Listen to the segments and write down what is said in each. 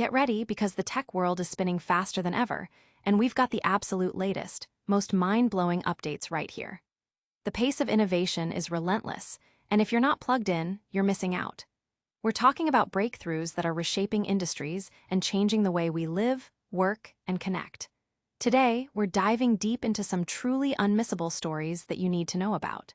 Get ready because the tech world is spinning faster than ever, and we've got the absolute latest, most mind-blowing updates right here. The pace of innovation is relentless, and if you're not plugged in, you're missing out. We're talking about breakthroughs that are reshaping industries and changing the way we live, work, and connect. Today, we're diving deep into some truly unmissable stories that you need to know about.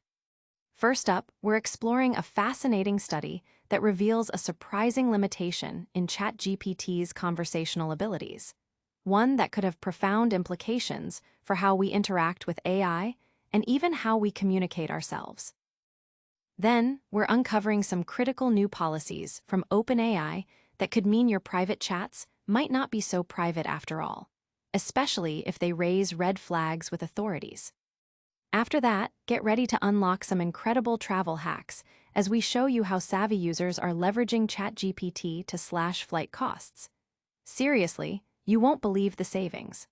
First up, we're exploring a fascinating study that reveals a surprising limitation in ChatGPT's conversational abilities, one that could have profound implications for how we interact with AI and even how we communicate ourselves. Then, we're uncovering some critical new policies from OpenAI that could mean your private chats might not be so private after all, especially if they raise red flags with authorities. After that, get ready to unlock some incredible travel hacks as we show you how savvy users are leveraging ChatGPT to slash flight costs. Seriously, you won't believe the savings.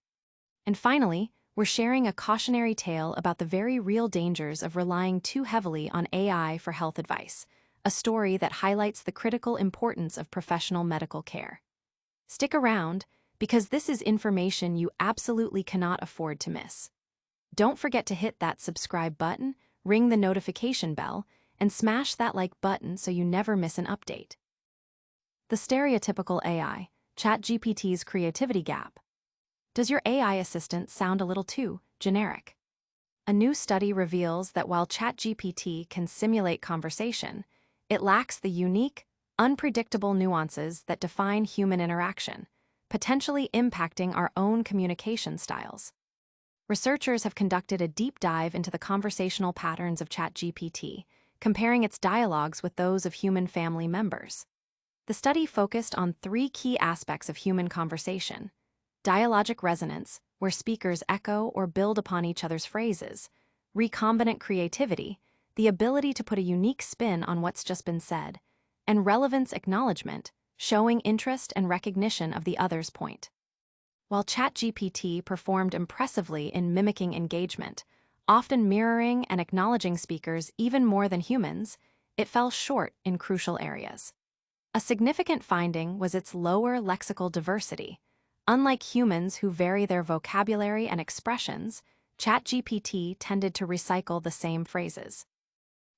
And finally, we're sharing a cautionary tale about the very real dangers of relying too heavily on AI for health advice, a story that highlights the critical importance of professional medical care. Stick around, because this is information you absolutely cannot afford to miss. Don't forget to hit that subscribe button, ring the notification bell, and smash that like button so you never miss an update. The stereotypical AI, ChatGPT's creativity gap. Does your AI assistant sound a little too generic? A new study reveals that while ChatGPT can simulate conversation, it lacks the unique, unpredictable nuances that define human interaction, potentially impacting our own communication styles. Researchers have conducted a deep dive into the conversational patterns of ChatGPT, comparing its dialogues with those of human family members. The study focused on three key aspects of human conversation: dialogic resonance, where speakers echo or build upon each other's phrases; recombinant creativity, the ability to put a unique spin on what's just been said; and relevance acknowledgement, showing interest and recognition of the other's point. While ChatGPT performed impressively in mimicking engagement, often mirroring and acknowledging speakers even more than humans, it fell short in crucial areas. A significant finding was its lower lexical diversity. Unlike humans who vary their vocabulary and expressions, ChatGPT tended to recycle the same phrases.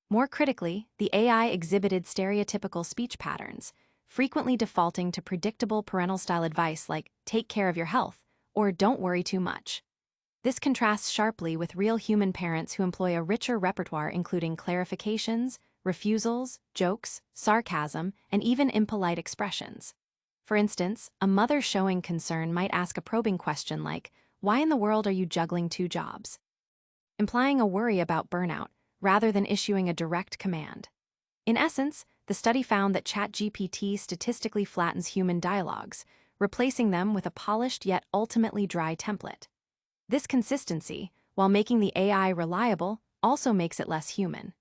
More critically, the AI exhibited stereotypical speech patterns, frequently defaulting to predictable parental-style advice like "take care of your health" or "don't worry too much." This contrasts sharply with real human parents who employ a richer repertoire including clarifications, refusals, jokes, sarcasm, and even impolite expressions. For instance, a mother showing concern might ask a probing question like, "Why in the world are you juggling two jobs?" implying a worry about burnout rather than issuing a direct command. In essence, the study found that ChatGPT statistically flattens human dialogues, replacing them with a polished yet ultimately dry template. This consistency, while making the AI reliable, also makes it less human.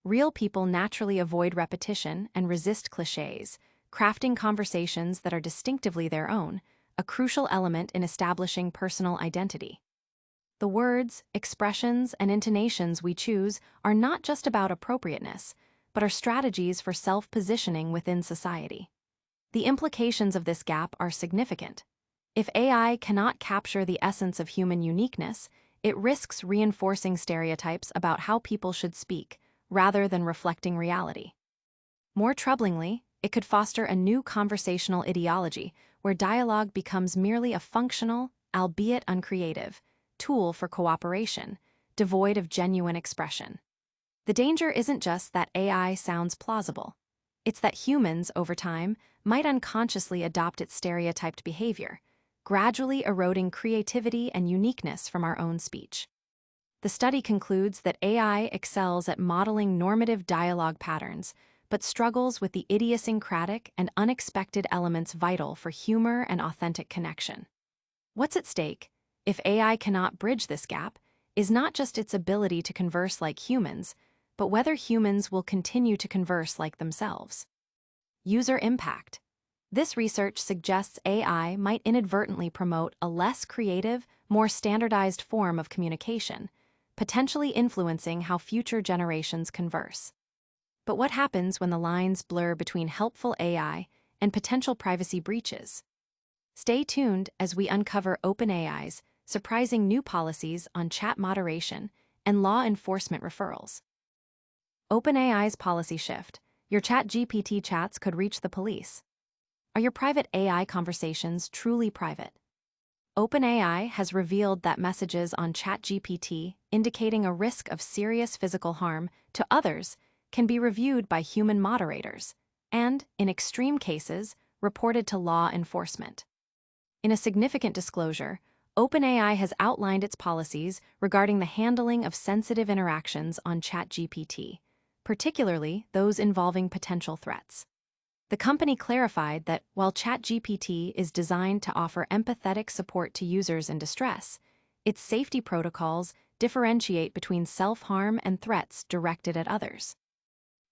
Real people naturally avoid repetition and resist clichés, crafting conversations that are distinctively their own, a crucial element in establishing personal identity. The words, expressions, and intonations we choose are not just about appropriateness, but are strategies for self-positioning within society. The implications of this gap are significant. If AI cannot capture the essence of human uniqueness, it risks reinforcing stereotypes about how people should speak, rather than reflecting reality. More troublingly, it could foster a new conversational ideology where dialogue becomes merely a functional, albeit uncreative, tool for cooperation, devoid of genuine expression. The danger isn't just that AI sounds plausible. It's that humans, over time, might unconsciously adopt its stereotyped behavior, gradually eroding creativity and uniqueness from our own speech. The study concludes that AI excels at modeling normative dialogue patterns, but struggles with the idiosyncratic and unexpected elements vital for humor and authentic connection. What's at stake, if AI cannot bridge this gap, is not just its ability to converse like humans, but whether humans will continue to converse like themselves. User impact. This research suggests AI might inadvertently promote a less creative, more standardized form of communication, potentially influencing how future generations converse. But what happens when the lines blur between helpful AI and potential privacy breaches? Stay tuned as we uncover OpenAI's surprising new policies on chat moderation and law enforcement referrals. OpenAI's policy shift: your ChatGPT chats could reach the police. Are your private AI conversations truly private? OpenAI has revealed that messages on ChatGPT indicating a risk of serious physical harm to others can be reviewed by human moderators and, in extreme cases, reported to law enforcement. In a significant disclosure, OpenAI has outlined its policies regarding the handling of sensitive interactions on ChatGPT, particularly those involving potential threats. The company clarified that while ChatGPT is designed to offer empathetic support to users in distress, its safety protocols differentiate between self-harm and threats directed at others.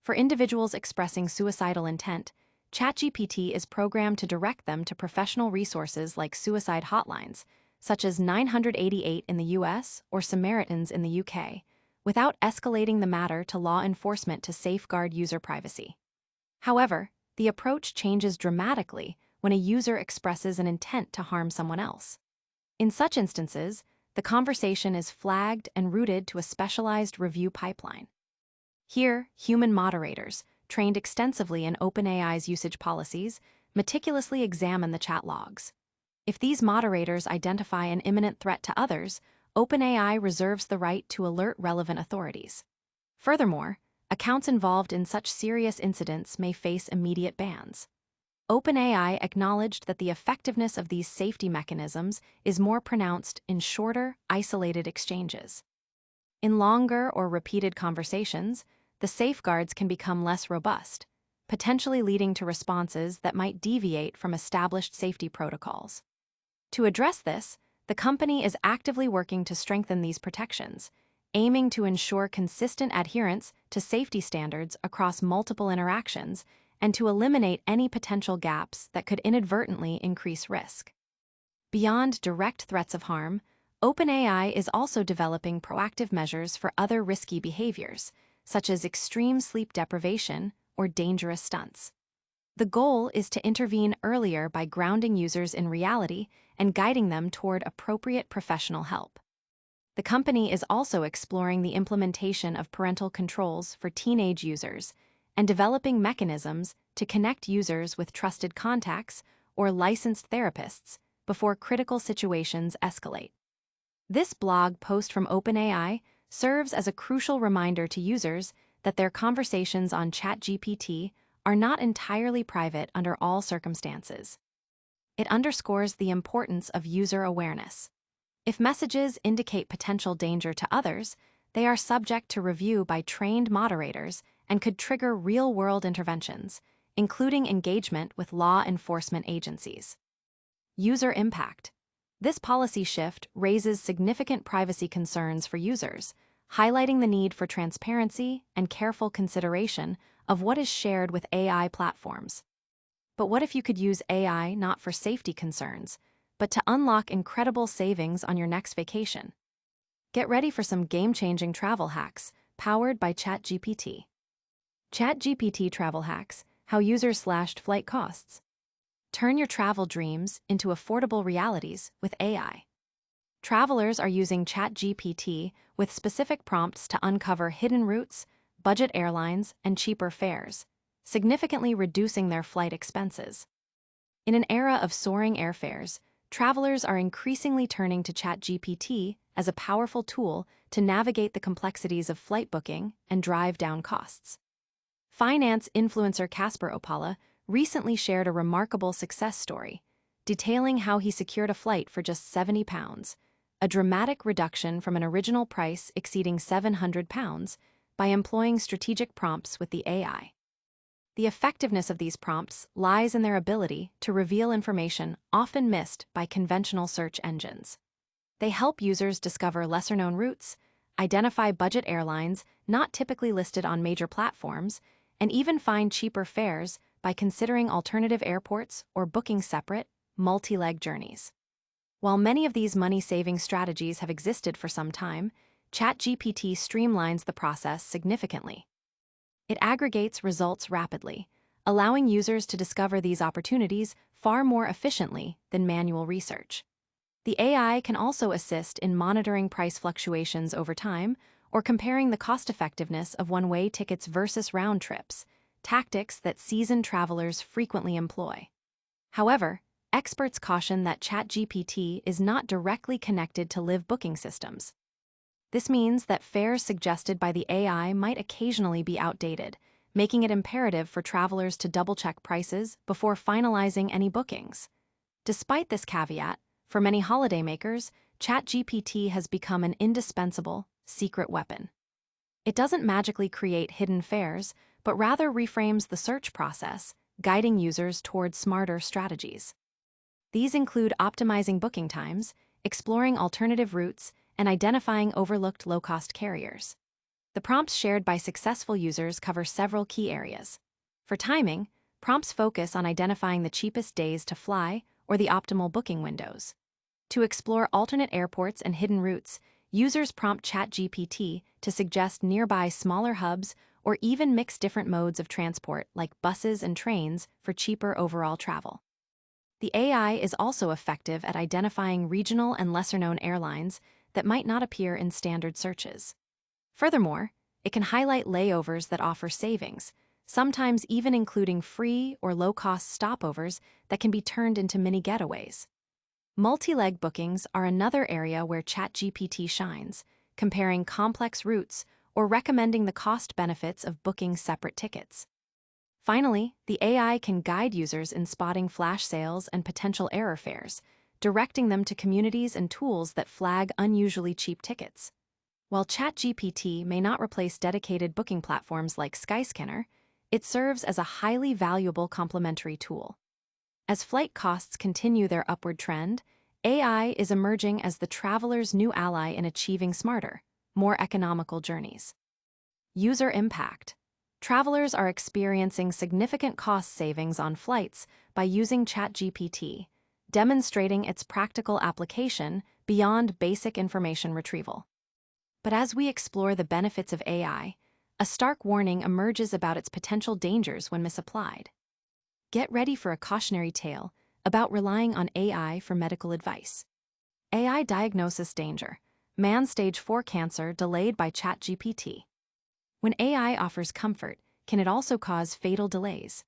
For individuals expressing suicidal intent, ChatGPT is programmed to direct them to professional resources like suicide hotlines, such as 988 in the US or Samaritans in the UK, without escalating the matter to law enforcement to safeguard user privacy. However, the approach changes dramatically when a user expresses an intent to harm someone else. In such instances, the conversation is flagged and routed to a specialized review pipeline. Here, human moderators, trained extensively in OpenAI's usage policies, meticulously examine the chat logs. If these moderators identify an imminent threat to others, OpenAI reserves the right to alert relevant authorities. Furthermore, accounts involved in such serious incidents may face immediate bans. OpenAI acknowledged that the effectiveness of these safety mechanisms is more pronounced in shorter, isolated exchanges. In longer or repeated conversations, the safeguards can become less robust, potentially leading to responses that might deviate from established safety protocols. To address this, the company is actively working to strengthen these protections, aiming to ensure consistent adherence to safety standards across multiple interactions and to eliminate any potential gaps that could inadvertently increase risk. Beyond direct threats of harm, OpenAI is also developing proactive measures for other risky behaviors, such as extreme sleep deprivation or dangerous stunts. The goal is to intervene earlier by grounding users in reality and guiding them toward appropriate professional help. The company is also exploring the implementation of parental controls for teenage users and developing mechanisms to connect users with trusted contacts or licensed therapists before critical situations escalate. This blog post from OpenAI serves as a crucial reminder to users that their conversations on ChatGPT are not entirely private under all circumstances. It underscores the importance of user awareness. If messages indicate potential danger to others, they are subject to review by trained moderators and could trigger real-world interventions, including engagement with law enforcement agencies. User impact. This policy shift raises significant privacy concerns for users, highlighting the need for transparency and careful consideration of what is shared with AI platforms. But what if you could use AI not for safety concerns, but to unlock incredible savings on your next vacation? Get ready for some game-changing travel hacks powered by ChatGPT. ChatGPT travel hacks: how users slashed flight costs. Turn your travel dreams into affordable realities with AI. Travelers are using ChatGPT with specific prompts to uncover hidden routes, budget airlines, and cheaper fares, significantly reducing their flight expenses. In an era of soaring airfares, travelers are increasingly turning to ChatGPT as a powerful tool to navigate the complexities of flight booking and drive down costs. Finance influencer Casper Opala recently shared a remarkable success story, detailing how he secured a flight for just £70, a dramatic reduction from an original price exceeding £700, by employing strategic prompts with the AI. The effectiveness of these prompts lies in their ability to reveal information often missed by conventional search engines. They help users discover lesser-known routes, identify budget airlines not typically listed on major platforms, and even find cheaper fares by considering alternative airports or booking separate, multi-leg journeys. While many of these money-saving strategies have existed for some time, ChatGPT streamlines the process significantly. It aggregates results rapidly, allowing users to discover these opportunities far more efficiently than manual research. The AI can also assist in monitoring price fluctuations over time or comparing the cost-effectiveness of one-way tickets versus round trips, tactics that seasoned travelers frequently employ. However, experts caution that ChatGPT is not directly connected to live booking systems. This means that fares suggested by the AI might occasionally be outdated, making it imperative for travelers to double-check prices before finalizing any bookings. Despite this caveat, for many holidaymakers, ChatGPT has become an indispensable, secret weapon. It doesn't magically create hidden fares, but rather reframes the search process, guiding users towards smarter strategies. These include optimizing booking times, exploring alternative routes, and identifying overlooked low-cost carriers. The prompts shared by successful users cover several key areas. For timing, prompts focus on identifying the cheapest days to fly or the optimal booking windows. To explore alternate airports and hidden routes, users prompt ChatGPT to suggest nearby smaller hubs or even mix different modes of transport like buses and trains for cheaper overall travel. The AI is also effective at identifying regional and lesser-known airlines that might not appear in standard searches. Furthermore, it can highlight layovers that offer savings, sometimes even including free or low-cost stopovers that can be turned into mini getaways. Multi-leg bookings are another area where ChatGPT shines, comparing complex routes or recommending the cost benefits of booking separate tickets. Finally, the AI can guide users in spotting flash sales and potential error fares, directing them to communities and tools that flag unusually cheap tickets. While ChatGPT may not replace dedicated booking platforms like Skyscanner, it serves as a highly valuable complementary tool. As flight costs continue their upward trend, AI is emerging as the traveler's new ally in achieving smarter, more economical journeys. User impact. Travelers are experiencing significant cost savings on flights by using ChatGPT, demonstrating its practical application beyond basic information retrieval. But as we explore the benefits of AI, a stark warning emerges about its potential dangers when misapplied. Get ready for a cautionary tale about relying on AI for medical advice. AI diagnosis danger. Man stage 4 cancer delayed by ChatGPT. When AI offers comfort, can it also cause fatal delays?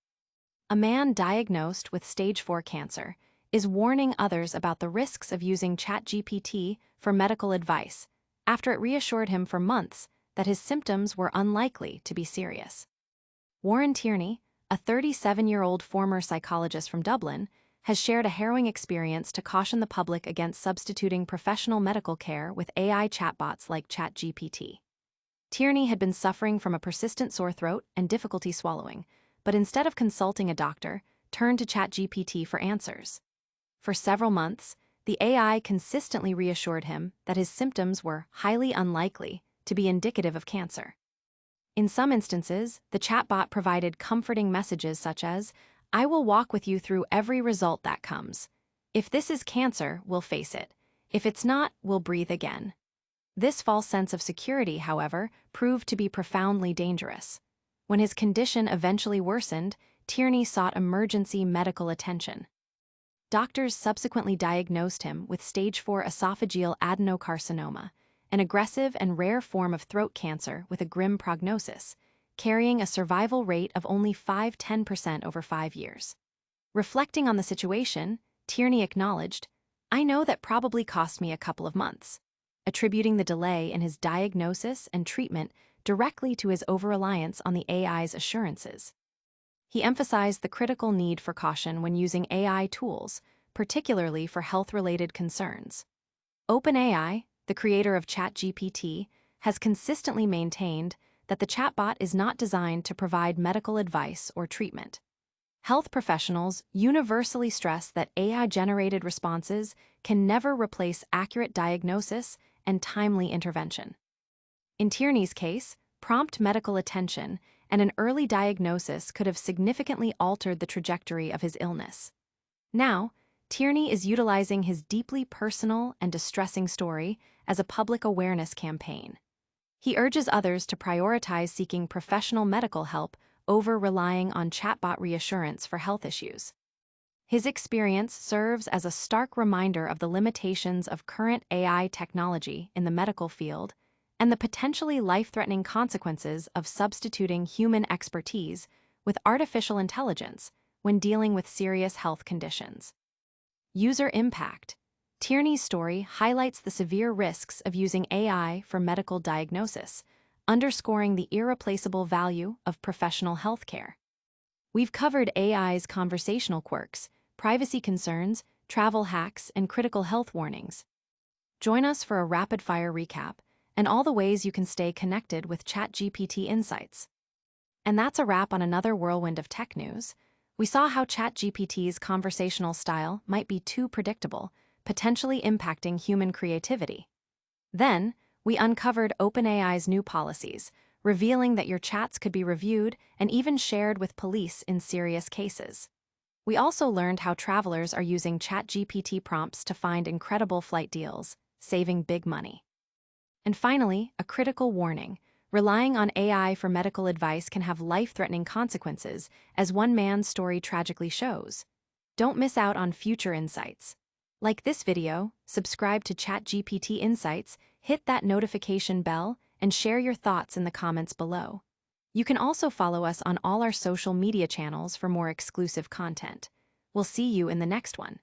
A man diagnosed with stage 4 cancer is warning others about the risks of using ChatGPT for medical advice after it reassured him for months that his symptoms were unlikely to be serious. Warren Tierney, a 37-year-old former psychologist from Dublin, has shared a harrowing experience to caution the public against substituting professional medical care with AI chatbots like ChatGPT. Tierney had been suffering from a persistent sore throat and difficulty swallowing, but instead of consulting a doctor, turned to ChatGPT for answers. For several months, the AI consistently reassured him that his symptoms were highly unlikely to be indicative of cancer. In some instances, the chatbot provided comforting messages such as, "I will walk with you through every result that comes. If this is cancer, we'll face it. If it's not, we'll breathe again." This false sense of security, however, proved to be profoundly dangerous. When his condition eventually worsened, Tierney sought emergency medical attention. Doctors subsequently diagnosed him with stage 4 esophageal adenocarcinoma, an aggressive and rare form of throat cancer with a grim prognosis, carrying a survival rate of only 5–10% over 5 years. Reflecting on the situation, Tierney acknowledged, "I know that probably cost me a couple of months," attributing the delay in his diagnosis and treatment directly to his over-reliance on the AI's assurances. He emphasized the critical need for caution when using AI tools, particularly for health-related concerns. OpenAI, the creator of ChatGPT, has consistently maintained that the chatbot is not designed to provide medical advice or treatment. Health professionals universally stress that AI-generated responses can never replace accurate diagnosis and timely intervention. In Tierney's case, prompt medical attention and an early diagnosis could have significantly altered the trajectory of his illness. Now, Tierney is utilizing his deeply personal and distressing story as a public awareness campaign. He urges others to prioritize seeking professional medical help over relying on chatbot reassurance for health issues. His experience serves as a stark reminder of the limitations of current AI technology in the medical field and the potentially life-threatening consequences of substituting human expertise with artificial intelligence when dealing with serious health conditions. User impact. Tierney's story highlights the severe risks of using AI for medical diagnosis, underscoring the irreplaceable value of professional healthcare. We've covered AI's conversational quirks, privacy concerns, travel hacks, and critical health warnings. Join us for a rapid-fire recap and all the ways you can stay connected with ChatGPT Insights. And that's a wrap on another whirlwind of tech news. We saw how ChatGPT's conversational style might be too predictable, potentially impacting human creativity. Then, we uncovered OpenAI's new policies, revealing that your chats could be reviewed and even shared with police in serious cases. We also learned how travelers are using ChatGPT prompts to find incredible flight deals, saving big money. And finally, a critical warning. Relying on AI for medical advice can have life-threatening consequences, as one man's story tragically shows. Don't miss out on future insights. Like this video, subscribe to ChatGPT Insights, hit that notification bell, and share your thoughts in the comments below. You can also follow us on all our social media channels for more exclusive content. We'll see you in the next one.